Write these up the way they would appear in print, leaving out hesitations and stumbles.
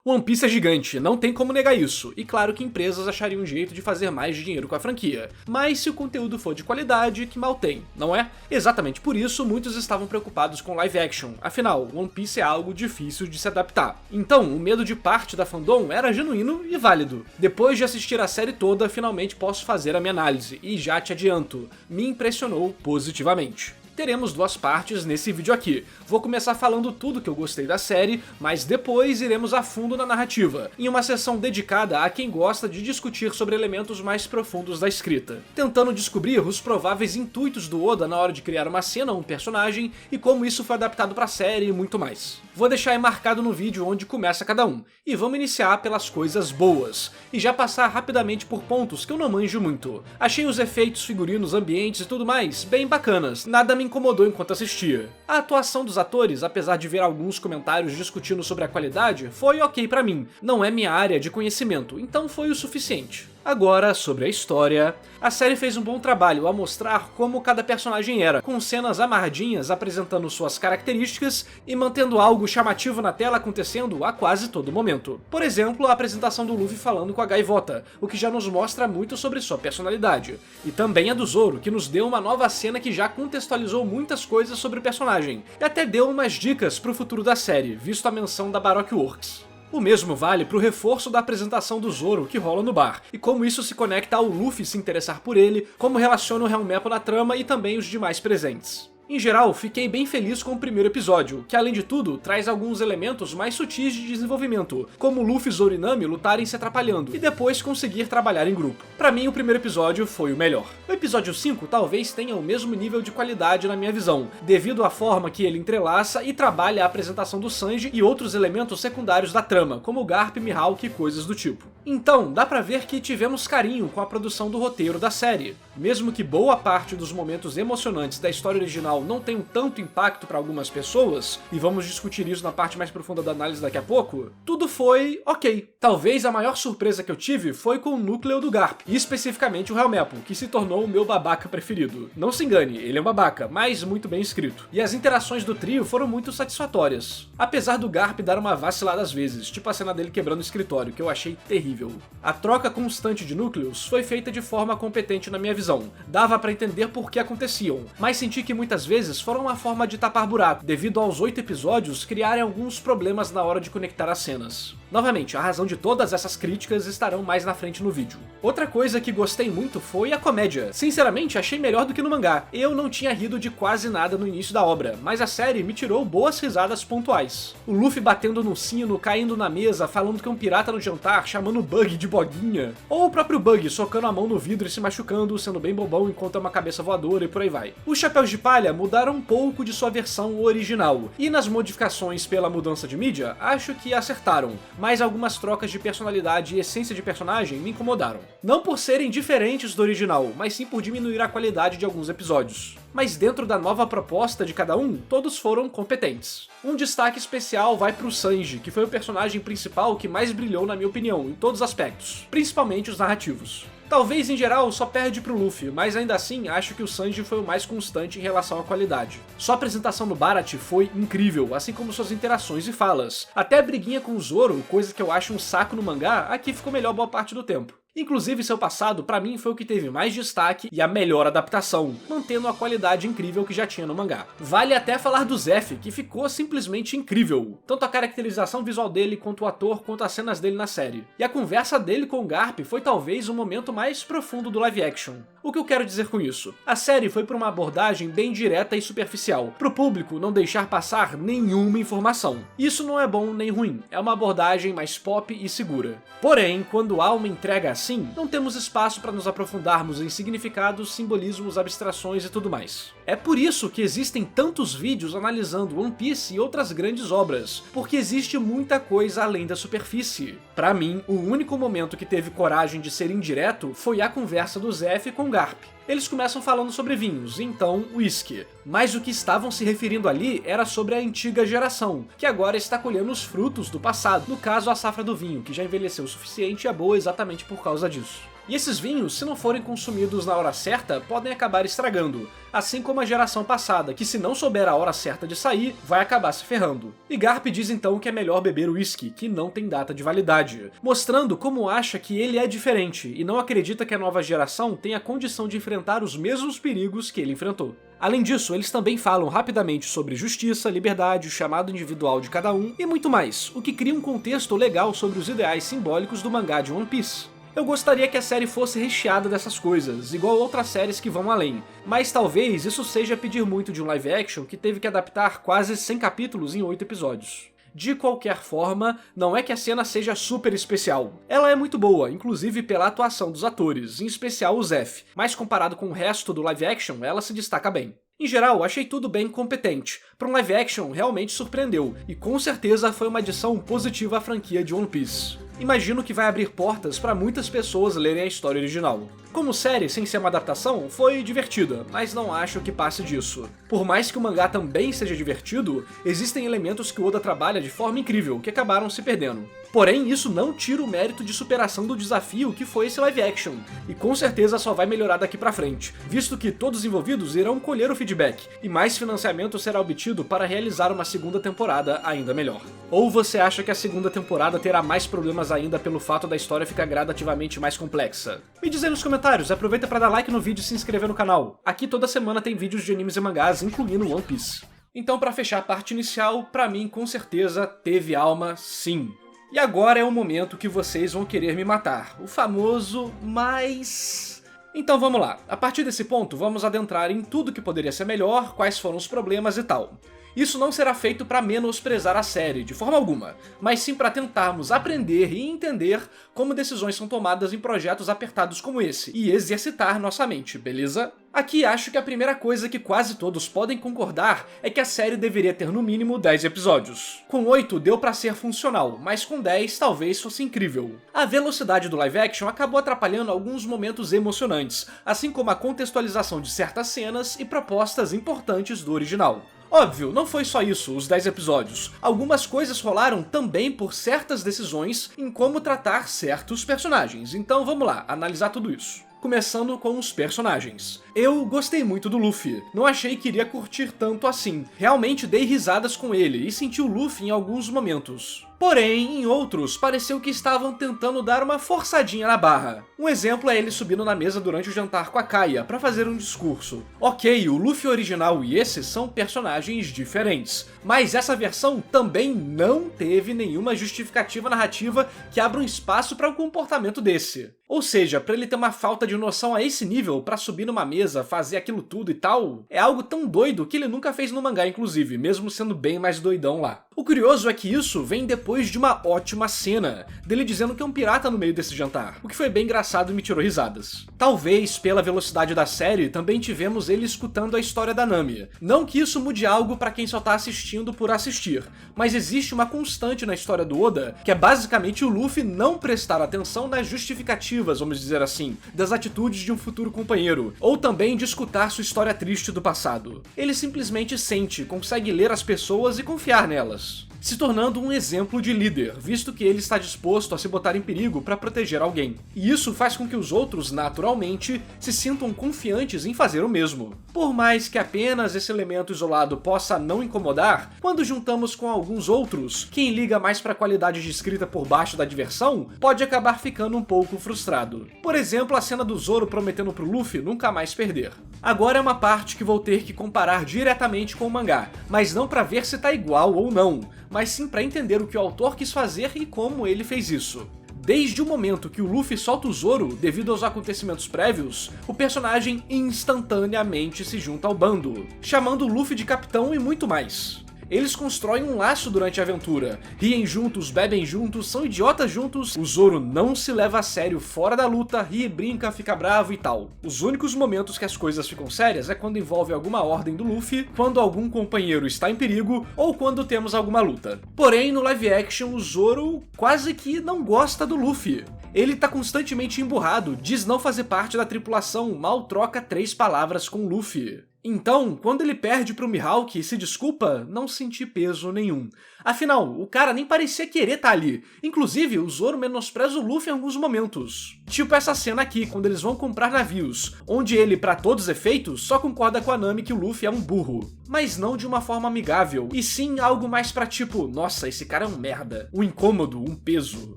One Piece é gigante, não tem como negar isso, e claro que empresas achariam um jeito de fazer mais dinheiro com a franquia. Mas se o conteúdo for de qualidade, que mal tem, não é? Exatamente por isso, muitos estavam preocupados com live action, afinal, One Piece é algo difícil de se adaptar. Então, o medo de parte da fandom era genuíno e válido. Depois de assistir a série toda, finalmente posso fazer a minha análise, e já te adianto, me impressionou positivamente. Teremos duas partes nesse vídeo aqui. Vou começar falando tudo que eu gostei da série, mas depois iremos a fundo na narrativa, em uma sessão dedicada a quem gosta de discutir sobre elementos mais profundos da escrita, tentando descobrir os prováveis intuitos do Oda na hora de criar uma cena ou um personagem e como isso foi adaptado pra série e muito mais. Vou deixar aí marcado no vídeo onde começa cada um, e vamos iniciar pelas coisas boas, e já passar rapidamente por pontos que eu não manjo muito. Achei os efeitos, figurinos, ambientes e tudo mais bem bacanas, nada me incomodou enquanto assistia. A atuação dos atores, apesar de ver alguns comentários discutindo sobre a qualidade, foi ok pra mim, não é minha área de conhecimento, então foi o suficiente. Agora, sobre a história, a série fez um bom trabalho a mostrar como cada personagem era, com cenas amarradinhas apresentando suas características e mantendo algo chamativo na tela acontecendo a quase todo momento. Por exemplo, a apresentação do Luffy falando com a Gaivota, o que já nos mostra muito sobre sua personalidade. E também a do Zoro, que nos deu uma nova cena que já contextualizou muitas coisas sobre o personagem, e até deu umas dicas pro futuro da série, visto a menção da Baroque Works. O mesmo vale pro reforço da apresentação do Zoro que rola no bar, e como isso se conecta ao Luffy se interessar por ele, como relaciona o Helmeppo na trama e também os demais presentes. Em geral, fiquei bem feliz com o primeiro episódio, que além de tudo, traz alguns elementos mais sutis de desenvolvimento, como Luffy, Zoro e Nami lutarem se atrapalhando, e depois conseguir trabalhar em grupo. Pra mim, o primeiro episódio foi o melhor. O episódio 5 talvez tenha o mesmo nível de qualidade na minha visão, devido à forma que ele entrelaça e trabalha a apresentação do Sanji e outros elementos secundários da trama, como Garp, Mihawk e coisas do tipo. Então, dá pra ver que tivemos carinho com a produção do roteiro da série. Mesmo que boa parte dos momentos emocionantes da história original não tenham tanto impacto para algumas pessoas, e vamos discutir isso na parte mais profunda da análise daqui a pouco, tudo foi ok. Talvez a maior surpresa que eu tive foi com o núcleo do Garp, e especificamente o Helmeppo, que se tornou o meu babaca preferido. Não se engane, ele é um babaca, mas muito bem escrito. E as interações do trio foram muito satisfatórias. Apesar do Garp dar uma vacilada às vezes, tipo a cena dele quebrando o escritório, que eu achei terrível. A troca constante de núcleos foi feita de forma competente na minha visão. Dava pra entender por que aconteciam, mas senti que muitas vezes foram uma forma de tapar buraco, devido aos 8 episódios criarem alguns problemas na hora de conectar as cenas. Novamente, a razão de todas essas críticas estarão mais na frente no vídeo. Outra coisa que gostei muito foi a comédia. Sinceramente, achei melhor do que no mangá. Eu não tinha rido de quase nada no início da obra, mas a série me tirou boas risadas pontuais. O Luffy batendo no sino, caindo na mesa, falando que é um pirata no jantar, chamando o Bug de boguinha. Ou o próprio Bug socando a mão no vidro e se machucando, sendo bem bobão enquanto é uma cabeça voadora e por aí vai. Os Chapéus de Palha mudaram um pouco de sua versão original, e nas modificações pela mudança de mídia, acho que acertaram, mas algumas trocas de personalidade e essência de personagem me incomodaram. Não por serem diferentes do original, mas sim por diminuir a qualidade de alguns episódios. Mas dentro da nova proposta de cada um, todos foram competentes. Um destaque especial vai pro Sanji, que foi o personagem principal que mais brilhou na minha opinião, em todos os aspectos, principalmente os narrativos. Talvez em geral só perde pro Luffy, mas ainda assim acho que o Sanji foi o mais constante em relação à qualidade. Sua apresentação no Baratie foi incrível, assim como suas interações e falas. Até a briguinha com o Zoro, coisa que eu acho um saco no mangá, aqui ficou melhor boa parte do tempo. Inclusive seu passado pra mim foi o que teve mais destaque e a melhor adaptação, mantendo a qualidade incrível que já tinha no mangá. Vale até falar do Zeff, que ficou simplesmente incrível, tanto a caracterização visual dele quanto o ator, quanto as cenas dele na série. E a conversa dele com o Garp foi talvez o momento mais profundo do live action. O que eu quero dizer com isso? A série foi por uma abordagem bem direta e superficial, pro público não deixar passar nenhuma informação. Isso não é bom nem ruim, é uma abordagem mais pop e segura. Porém, quando há uma entrega assim, não temos espaço para nos aprofundarmos em significados, simbolismos, abstrações e tudo mais. É por isso que existem tantos vídeos analisando One Piece e outras grandes obras, porque existe muita coisa além da superfície. Pra mim, o único momento que teve coragem de ser indireto foi a conversa do Zeff com Garp. Eles começam falando sobre vinhos, e então whisky. Mas o que estavam se referindo ali era sobre a antiga geração, que agora está colhendo os frutos do passado, no caso a safra do vinho, que já envelheceu o suficiente e é boa exatamente por causa disso. E esses vinhos, se não forem consumidos na hora certa, podem acabar estragando, assim como a geração passada, que se não souber a hora certa de sair, vai acabar se ferrando. E Garp diz então que é melhor beber whisky, que não tem data de validade, mostrando como acha que ele é diferente e não acredita que a nova geração tenha condição de enfrentar os mesmos perigos que ele enfrentou. Além disso, eles também falam rapidamente sobre justiça, liberdade, o chamado individual de cada um e muito mais, o que cria um contexto legal sobre os ideais simbólicos do mangá de One Piece. Eu gostaria que a série fosse recheada dessas coisas, igual outras séries que vão além, mas talvez isso seja pedir muito de um live action que teve que adaptar quase 100 capítulos em 8 episódios. De qualquer forma, não é que a cena seja super especial. Ela é muito boa, inclusive pela atuação dos atores, em especial o Zeph, mas comparado com o resto do live action, ela se destaca bem. Em geral, achei tudo bem competente. Para um live action, realmente surpreendeu, e com certeza foi uma adição positiva à franquia de One Piece. Imagino que vai abrir portas para muitas pessoas lerem a história original. Como série, sem ser uma adaptação, foi divertida, mas não acho que passe disso. Por mais que o mangá também seja divertido, existem elementos que o Oda trabalha de forma incrível, que acabaram se perdendo. Porém, isso não tira o mérito de superação do desafio que foi esse live action, e com certeza só vai melhorar daqui pra frente, visto que todos os envolvidos irão colher o feedback, e mais financiamento será obtido para realizar uma segunda temporada ainda melhor. Ou você acha que a segunda temporada terá mais problemas ainda pelo fato da história ficar gradativamente mais complexa? Me diz aí nos comentários, aproveita para dar like no vídeo e se inscrever no canal. Aqui toda semana tem vídeos de animes e mangás, incluindo One Piece. Então, pra fechar a parte inicial, pra mim com certeza teve alma sim. E agora é o momento que vocês vão querer me matar, o famoso mas... Então vamos lá, a partir desse ponto vamos adentrar em tudo que poderia ser melhor, quais foram os problemas e tal. Isso não será feito para menosprezar a série, de forma alguma, mas sim para tentarmos aprender e entender como decisões são tomadas em projetos apertados como esse, e exercitar nossa mente, beleza? Aqui acho que a primeira coisa que quase todos podem concordar é que a série deveria ter no mínimo 10 episódios. Com 8 deu pra ser funcional, mas com 10 talvez fosse incrível. A velocidade do live action acabou atrapalhando alguns momentos emocionantes, assim como a contextualização de certas cenas e propostas importantes do original. Óbvio, não foi só isso, os 10 episódios. Algumas coisas rolaram também por certas decisões em como tratar certos personagens, então vamos lá, analisar tudo isso. Começando com os personagens. Eu gostei muito do Luffy, não achei que iria curtir tanto assim. Realmente dei risadas com ele e senti o Luffy em alguns momentos. Porém, em outros, pareceu que estavam tentando dar uma forçadinha na barra. Um exemplo é ele subindo na mesa durante o jantar com a Kaia para fazer um discurso. Ok, o Luffy original e esse são personagens diferentes, mas essa versão também não teve nenhuma justificativa narrativa que abra um espaço para um comportamento desse. Ou seja, pra ele ter uma falta de noção a esse nível pra subir numa mesa, fazer aquilo tudo e tal, é algo tão doido que ele nunca fez no mangá inclusive, mesmo sendo bem mais doidão lá. O curioso é que isso vem depois de uma ótima cena, dele dizendo que é um pirata no meio desse jantar, o que foi bem engraçado e me tirou risadas. Talvez, pela velocidade da série, também tivemos ele escutando a história da Nami. Não que isso mude algo pra quem só tá assistindo por assistir, mas existe uma constante na história do Oda, que é basicamente o Luffy não prestar atenção nas justificativas, vamos dizer assim, das atitudes de um futuro companheiro, ou também de escutar sua história triste do passado. Ele simplesmente sente, consegue ler as pessoas e confiar nelas, se tornando um exemplo de líder, visto que ele está disposto a se botar em perigo para proteger alguém. E isso faz com que os outros, naturalmente, se sintam confiantes em fazer o mesmo. Por mais que apenas esse elemento isolado possa não incomodar, quando juntamos com alguns outros, quem liga mais para a qualidade de escrita por baixo da diversão, pode acabar ficando um pouco frustrado. Por exemplo, a cena do Zoro prometendo pro Luffy nunca mais perder. Agora é uma parte que vou ter que comparar diretamente com o mangá, mas não para ver se tá igual ou não, mas sim para entender o que o autor quis fazer e como ele fez isso. Desde o momento que o Luffy solta o Zoro, devido aos acontecimentos prévios, o personagem instantaneamente se junta ao bando, chamando o Luffy de capitão e muito mais. Eles constroem um laço durante a aventura, riem juntos, bebem juntos, são idiotas juntos, o Zoro não se leva a sério fora da luta, ri, brinca, fica bravo e tal. Os únicos momentos que as coisas ficam sérias é quando envolve alguma ordem do Luffy, quando algum companheiro está em perigo, ou quando temos alguma luta. Porém, no live action, o Zoro quase que não gosta do Luffy. Ele tá constantemente emburrado, diz não fazer parte da tripulação, mal troca 3 palavras com o Luffy. Então, quando ele perde pro Mihawk e se desculpa, não senti peso nenhum. Afinal, o cara nem parecia querer estar ali. Inclusive, o Zoro menospreza o Luffy em alguns momentos. Tipo essa cena aqui, quando eles vão comprar navios, onde ele, pra todos os efeitos, só concorda com a Nami que o Luffy é um burro. Mas não de uma forma amigável, e sim algo mais pra tipo, nossa, esse cara é um merda, um incômodo, um peso.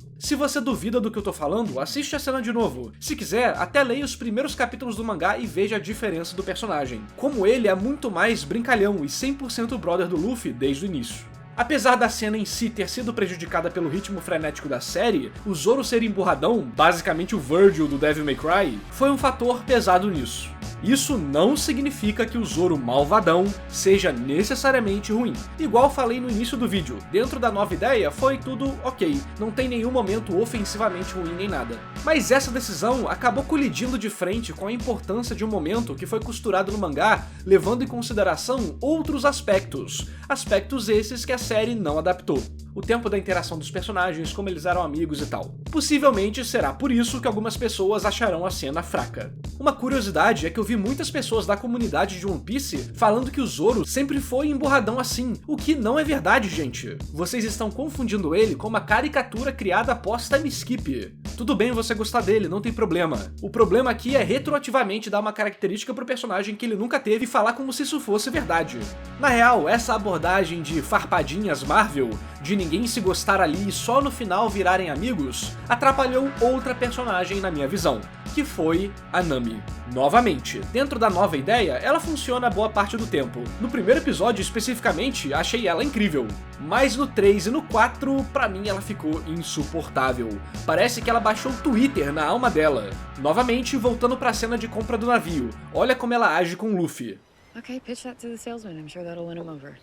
Se você duvida do que eu tô falando, assiste a cena de novo. Se quiser, até leia os primeiros capítulos do mangá e veja a diferença do personagem. Como ele é muito mais brincalhão e 100% brother do Luffy desde o início. Apesar da cena em si ter sido prejudicada pelo ritmo frenético da série, o Zoro ser emburradão, basicamente o Virgil do Devil May Cry, foi um fator pesado nisso. Isso não significa que o Zoro malvadão seja necessariamente ruim. Igual falei no início do vídeo, dentro da nova ideia foi tudo ok, não tem nenhum momento ofensivamente ruim nem nada. Mas essa decisão acabou colidindo de frente com a importância de um momento que foi costurado no mangá, levando em consideração outros aspectos. Aspectos esses que a série não adaptou. O tempo da interação dos personagens, como eles eram amigos e tal. Possivelmente será por isso que algumas pessoas acharão a cena fraca. Uma curiosidade é que eu vi muitas pessoas da comunidade de One Piece falando que o Zoro sempre foi emburradão assim, o que não é verdade, gente. Vocês estão confundindo ele com uma caricatura criada após time skip. Tudo bem você gostar dele, não tem problema. O problema aqui é retroativamente dar uma característica pro personagem que ele nunca teve e falar como se isso fosse verdade. Na real, essa abordagem de farpadinhas Marvel, de ninguém se gostar ali e só no final virarem amigos, atrapalhou outra personagem na minha visão, que foi a Nami. Novamente, dentro da nova ideia, ela funciona boa parte do tempo. No primeiro episódio, especificamente, achei ela incrível. Mas no 3 e no 4, pra mim ela ficou insuportável. Parece que ela baixou o Twitter na alma dela. Novamente, voltando pra cena de compra do navio. Olha como ela age com o Luffy. Okay, pitch that to the salesman. I'm sure that'll win him over.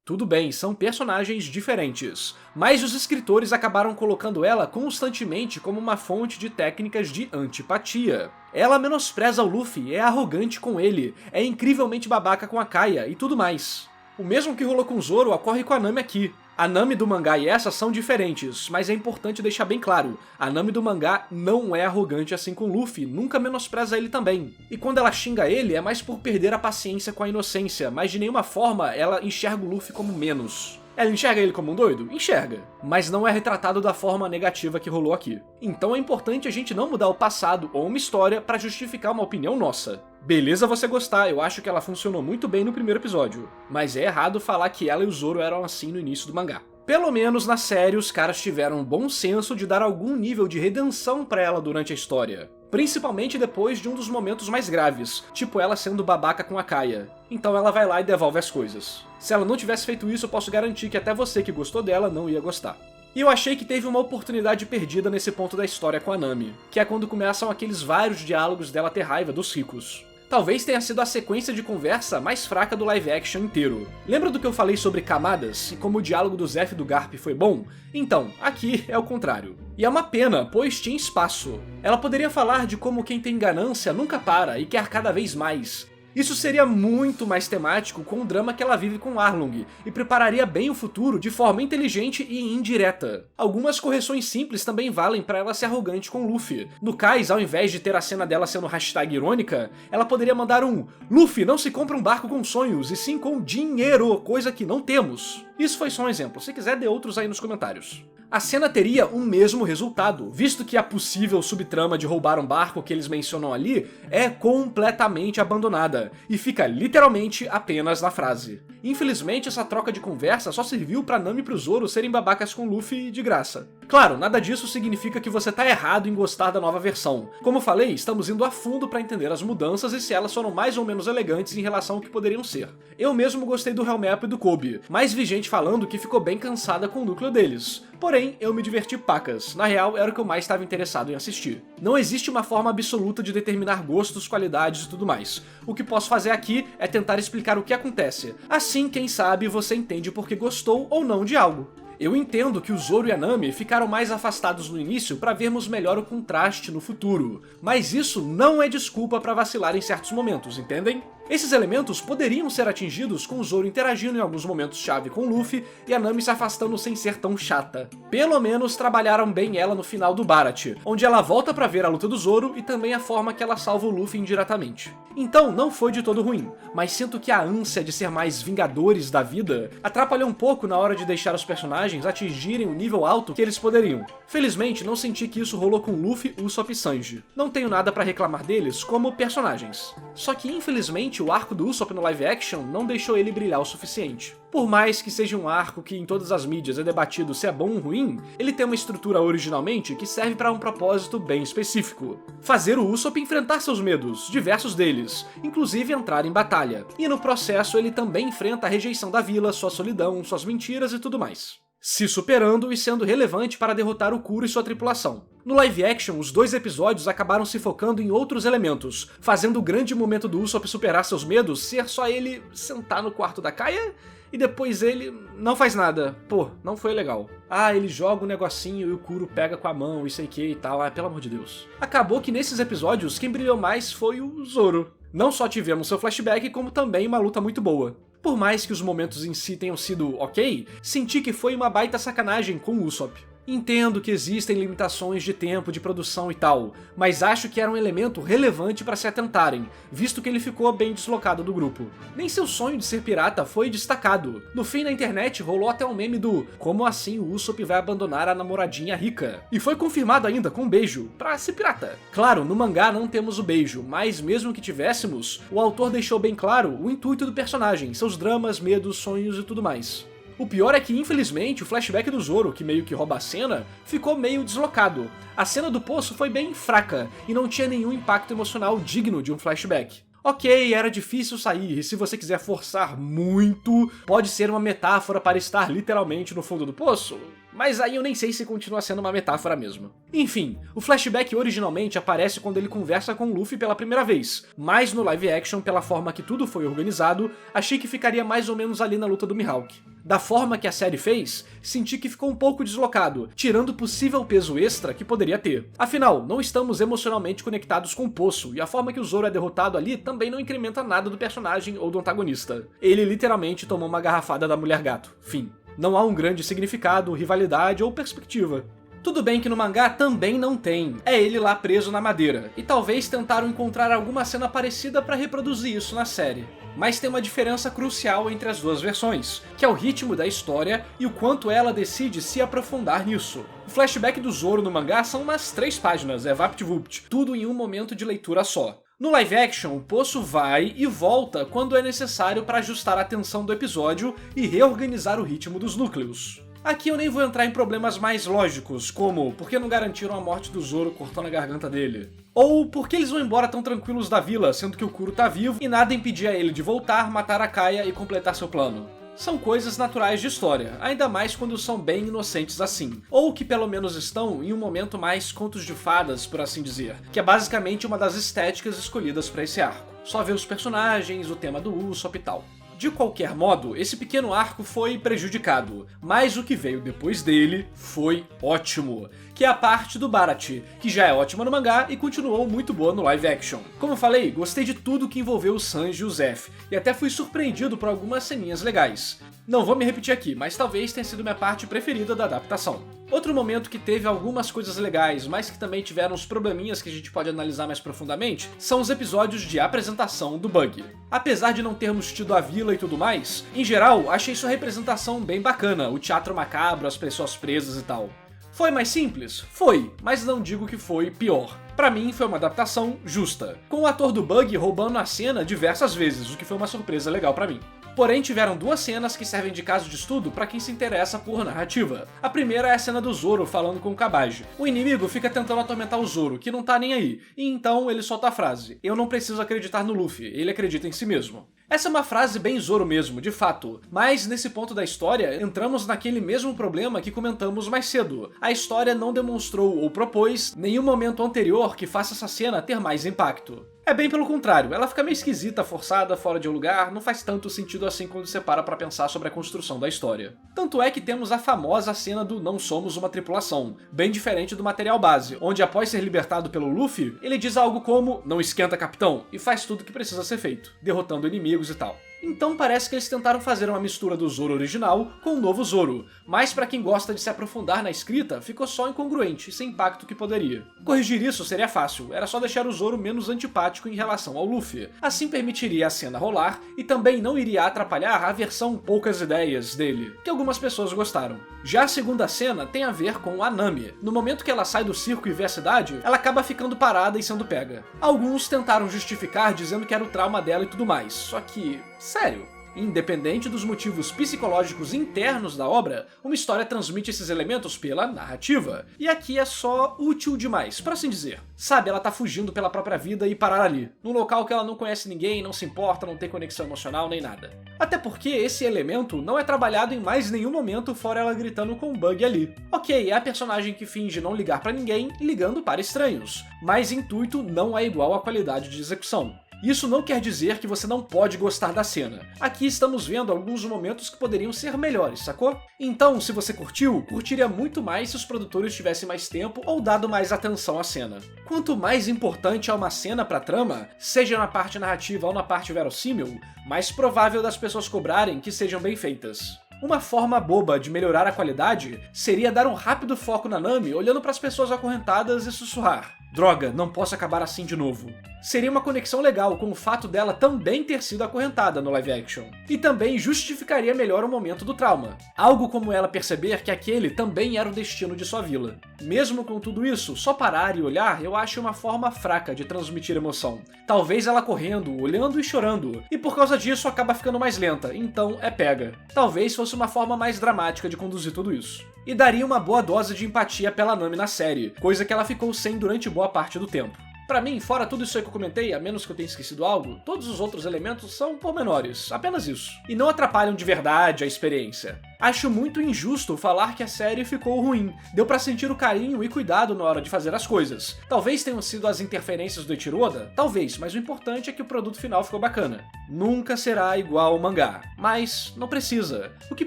Tudo bem, são personagens diferentes, mas os escritores acabaram colocando ela constantemente como uma fonte de técnicas de antipatia. Ela menospreza o Luffy, é arrogante com ele, é incrivelmente babaca com a Kaia e tudo mais. O mesmo que rolou com o Zoro ocorre com a Nami aqui. A Nami do mangá e essa são diferentes, mas é importante deixar bem claro, a Nami do mangá não é arrogante assim com o Luffy, nunca menospreza ele também. E quando ela xinga ele é mais por perder a paciência com a inocência, mas de nenhuma forma ela enxerga o Luffy como menos. Ela enxerga ele como um doido? Enxerga. Mas não é retratado da forma negativa que rolou aqui. Então é importante a gente não mudar o passado ou uma história pra justificar uma opinião nossa. Beleza você gostar, eu acho que ela funcionou muito bem no primeiro episódio. Mas é errado falar que ela e o Zoro eram assim no início do mangá. Pelo menos na série os caras tiveram um bom senso de dar algum nível de redenção pra ela durante a história. Principalmente depois de um dos momentos mais graves, tipo ela sendo babaca com a Kaia. Então ela vai lá e devolve as coisas. Se ela não tivesse feito isso, eu posso garantir que até você que gostou dela não ia gostar. E eu achei que teve uma oportunidade perdida nesse ponto da história com a Nami, que é quando começam aqueles vários diálogos dela ter raiva dos ricos. Talvez tenha sido a sequência de conversa mais fraca do live action inteiro. Lembra do que eu falei sobre camadas e como o diálogo do Zeff e do Garp foi bom? Então, aqui é o contrário. E é uma pena, pois tinha espaço. Ela poderia falar de como quem tem ganância nunca para e quer cada vez mais. Isso seria muito mais temático com o drama que ela vive com Arlong, e prepararia bem o futuro de forma inteligente e indireta. Algumas correções simples também valem pra ela ser arrogante com Luffy. No cais, ao invés de ter a cena dela sendo hashtag irônica, ela poderia mandar um Luffy não se compra um barco com sonhos, e sim com dinheiro, coisa que não temos. Isso foi só um exemplo, se quiser dê outros aí nos comentários. A cena teria o mesmo resultado, visto que a possível subtrama de roubar um barco que eles mencionam ali é completamente abandonada, e fica literalmente apenas na frase. Infelizmente, essa troca de conversa só serviu pra Nami e pro Zoro serem babacas com Luffy de graça. Claro, nada disso significa que você tá errado em gostar da nova versão. Como falei, estamos indo a fundo pra entender as mudanças e se elas foram mais ou menos elegantes em relação ao que poderiam ser. Eu mesmo gostei do Helmap e do Kobe, mas vi gente falando que ficou bem cansada com o núcleo deles. Porém, eu me diverti pacas. Na real, era o que eu mais estava interessado em assistir. Não existe uma forma absoluta de determinar gostos, qualidades e tudo mais. O que posso fazer aqui é tentar explicar o que acontece. Assim, quem sabe, você entende porque gostou ou não de algo. Eu entendo que o Zoro e a Nami ficaram mais afastados no início para vermos melhor o contraste no futuro, mas isso não é desculpa para vacilar em certos momentos, entendem? Esses elementos poderiam ser atingidos com o Zoro interagindo em alguns momentos-chave com o Luffy e a Nami se afastando sem ser tão chata. Pelo menos trabalharam bem ela no final do Baratie, onde ela volta pra ver a luta do Zoro e também a forma que ela salva o Luffy indiretamente. Então não foi de todo ruim, mas sinto que a ânsia de ser mais vingadores da vida atrapalhou um pouco na hora de deixar os personagens atingirem o nível alto que eles poderiam. Felizmente não senti que isso rolou com Luffy, Usopp e Sanji. Não tenho nada pra reclamar deles como personagens. Só que infelizmente o arco do Usopp no live action não deixou ele brilhar o suficiente. Por mais que seja um arco que em todas as mídias é debatido se é bom ou ruim, ele tem uma estrutura originalmente que serve para um propósito bem específico. Fazer o Usopp enfrentar seus medos, diversos deles, inclusive entrar em batalha. E no processo ele também enfrenta a rejeição da vila, sua solidão, suas mentiras e tudo mais, se superando e sendo relevante para derrotar o Kuro e sua tripulação. No live action, os 2 episódios acabaram se focando em outros elementos, fazendo o grande momento do Usopp superar seus medos ser só ele sentar no quarto da Kaia e depois ele não faz nada. Pô, não foi legal. Ah, ele joga um negocinho e o Kuro pega com a mão e sei que e tal, pelo amor de Deus. Acabou que nesses episódios quem brilhou mais foi o Zoro. Não só tivemos seu flashback, como também uma luta muito boa. Por mais que os momentos em si tenham sido ok, senti que foi uma baita sacanagem com o Usopp. Entendo que existem limitações de tempo de produção e tal, mas acho que era um elemento relevante para se atentarem, visto que ele ficou bem deslocado do grupo. Nem seu sonho de ser pirata foi destacado. No fim, na internet rolou até um meme do "como assim o Usopp vai abandonar a namoradinha rica?" E foi confirmado ainda com um beijo, pra ser pirata. Claro, no mangá não temos o beijo, mas mesmo que tivéssemos, o autor deixou bem claro o intuito do personagem, seus dramas, medos, sonhos e tudo mais. O pior é que, infelizmente, o flashback do Zoro, que meio que rouba a cena, ficou meio deslocado. A cena do poço foi bem fraca, e não tinha nenhum impacto emocional digno de um flashback. Ok, era difícil sair, e se você quiser forçar muito, pode ser uma metáfora para estar literalmente no fundo do poço, mas aí eu nem sei se continua sendo uma metáfora mesmo. Enfim, o flashback originalmente aparece quando ele conversa com o Luffy pela primeira vez, mas no live action, pela forma que tudo foi organizado, achei que ficaria mais ou menos ali na luta do Mihawk. Da forma que a série fez, senti que ficou um pouco deslocado, tirando o possível peso extra que poderia ter. Afinal, não estamos emocionalmente conectados com o poço, e a forma que o Zoro é derrotado ali também não incrementa nada do personagem ou do antagonista. Ele literalmente tomou uma garrafada da Mulher Gato. Fim. Não há um grande significado, rivalidade ou perspectiva. Tudo bem que no mangá também não tem, é ele lá preso na madeira, e talvez tentaram encontrar alguma cena parecida para reproduzir isso na série. Mas tem uma diferença crucial entre as duas versões, que é o ritmo da história e o quanto ela decide se aprofundar nisso. O flashback do Zoro no mangá são umas 3 páginas, é vapt-vupt, tudo em um momento de leitura só. No live action, o poço vai e volta quando é necessário para ajustar a tensão do episódio e reorganizar o ritmo dos núcleos. Aqui eu nem vou entrar em problemas mais lógicos, como por que não garantiram a morte do Zoro cortando a garganta dele? Ou por que eles vão embora tão tranquilos da vila, sendo que o Kuro tá vivo e nada impedia ele de voltar, matar a Kaia e completar seu plano? São coisas naturais de história, ainda mais quando são bem inocentes assim, ou que pelo menos estão em um momento mais contos de fadas, por assim dizer, que é basicamente uma das estéticas escolhidas para esse arco. Só ver os personagens, o tema do Usopp e tal. De qualquer modo, esse pequeno arco foi prejudicado, mas o que veio depois dele foi ótimo, que é a parte do Baratie, que já é ótima no mangá e continuou muito boa no live action. Como eu falei, gostei de tudo que envolveu o Sanji e o Zeff, e até fui surpreendido por algumas ceninhas legais. Não vou me repetir aqui, mas talvez tenha sido minha parte preferida da adaptação. Outro momento que teve algumas coisas legais, mas que também tiveram os probleminhas que a gente pode analisar mais profundamente, são os episódios de apresentação do Bug. Apesar de não termos tido a vila e tudo mais, em geral, achei sua representação bem bacana, o teatro macabro, as pessoas presas e tal. Foi mais simples? Foi, mas não digo que foi pior. Pra mim, foi uma adaptação justa, com o ator do Bug roubando a cena diversas vezes, o que foi uma surpresa legal pra mim. Porém, tiveram 2 cenas que servem de caso de estudo pra quem se interessa por narrativa. A primeira é a cena do Zoro falando com o Kabaji. O inimigo fica tentando atormentar o Zoro, que não tá nem aí, e então ele solta a frase: "Eu não preciso acreditar no Luffy, ele acredita em si mesmo." Essa é uma frase bem Zoro mesmo, de fato, mas nesse ponto da história, entramos naquele mesmo problema que comentamos mais cedo. A história não demonstrou ou propôs nenhum momento anterior que faça essa cena ter mais impacto. É bem pelo contrário, ela fica meio esquisita, forçada, fora de lugar, não faz tanto sentido assim quando você para pra pensar sobre a construção da história. Tanto é que temos a famosa cena do não somos uma tripulação, bem diferente do material base, onde após ser libertado pelo Luffy, ele diz algo como "não esquenta, capitão", e faz tudo o que precisa ser feito, derrotando inimigos e tal. Então parece que eles tentaram fazer uma mistura do Zoro original com o novo Zoro, mas pra quem gosta de se aprofundar na escrita, ficou só incongruente, sem impacto que poderia. Corrigir isso seria fácil, era só deixar o Zoro menos antipático em relação ao Luffy. Assim permitiria a cena rolar, e também não iria atrapalhar a versão poucas ideias dele, que algumas pessoas gostaram. Já a segunda cena tem a ver com a Nami. No momento que ela sai do circo e vê a cidade, ela acaba ficando parada e sendo pega. Alguns tentaram justificar dizendo que era o trauma dela e tudo mais, só que... sério, independente dos motivos psicológicos internos da obra, uma história transmite esses elementos pela narrativa. E aqui é só útil demais, por assim dizer. Sabe, ela tá fugindo pela própria vida e parar ali, num local que ela não conhece ninguém, não se importa, não tem conexão emocional nem nada. Até porque esse elemento não é trabalhado em mais nenhum momento fora ela gritando com o Bug ali. Ok, é a personagem que finge não ligar pra ninguém, ligando para estranhos, mas intuito não é igual à qualidade de execução. Isso não quer dizer que você não pode gostar da cena. Aqui estamos vendo alguns momentos que poderiam ser melhores, sacou? Então, se você curtiu, curtiria muito mais se os produtores tivessem mais tempo ou dado mais atenção à cena. Quanto mais importante é uma cena pra trama, seja na parte narrativa ou na parte verossímil, mais provável das pessoas cobrarem que sejam bem feitas. Uma forma boba de melhorar a qualidade seria dar um rápido foco na Nami olhando para as pessoas acorrentadas e sussurrar: "Droga, não posso acabar assim de novo". Seria uma conexão legal com o fato dela também ter sido acorrentada no live action. E também justificaria melhor o momento do trauma. Algo como ela perceber que aquele também era o destino de sua vila. Mesmo com tudo isso, só parar e olhar eu acho uma forma fraca de transmitir emoção. Talvez ela correndo, olhando e chorando, e por causa disso acaba ficando mais lenta, então é pega. Talvez fosse uma forma mais dramática de conduzir tudo isso. E daria uma boa dose de empatia pela Nami na série, coisa que ela ficou sem durante boa parte do tempo. Pra mim, fora tudo isso aí que eu comentei, a menos que eu tenha esquecido algo, todos os outros elementos são pormenores, apenas isso. E não atrapalham de verdade a experiência. Acho muito injusto falar que a série ficou ruim. Deu pra sentir o carinho e cuidado na hora de fazer as coisas. Talvez tenham sido as interferências do Eiichiro Oda, talvez, mas o importante é que o produto final ficou bacana. Nunca será igual ao mangá, mas não precisa. O que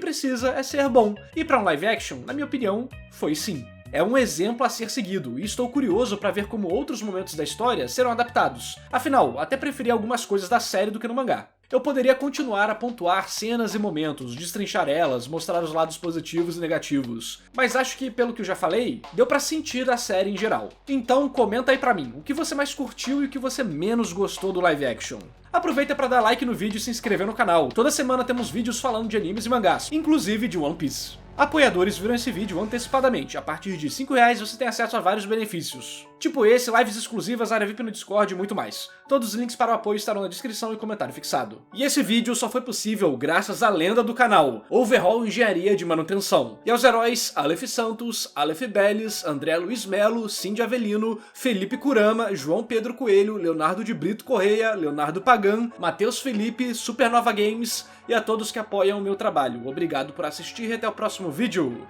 precisa é ser bom. E pra um live action, na minha opinião, foi sim. É um exemplo a ser seguido, e estou curioso para ver como outros momentos da história serão adaptados. Afinal, até preferi algumas coisas da série do que no mangá. Eu poderia continuar a pontuar cenas e momentos, destrinchar elas, mostrar os lados positivos e negativos, mas acho que, pelo que eu já falei, deu pra sentir a série em geral. Então comenta aí pra mim, o que você mais curtiu e o que você menos gostou do live action. Aproveita para dar like no vídeo e se inscrever no canal. Toda semana temos vídeos falando de animes e mangás, inclusive de One Piece. Apoiadores viram esse vídeo antecipadamente. A partir de R$5 você tem acesso a vários benefícios. Tipo esse, lives exclusivas, área VIP no Discord e muito mais. Todos os links para o apoio estarão na descrição e comentário fixado. E esse vídeo só foi possível graças à lenda do canal, Overhaul Engenharia de Manutenção. E aos heróis Aleph Santos, Aleph Beles, André Luiz Melo, Cindy Avelino, Felipe Kurama, João Pedro Coelho, Leonardo de Brito Correia, Leonardo Pagan, Matheus Felipe, Supernova Games e a todos que apoiam o meu trabalho. Obrigado por assistir e até o próximo vídeo.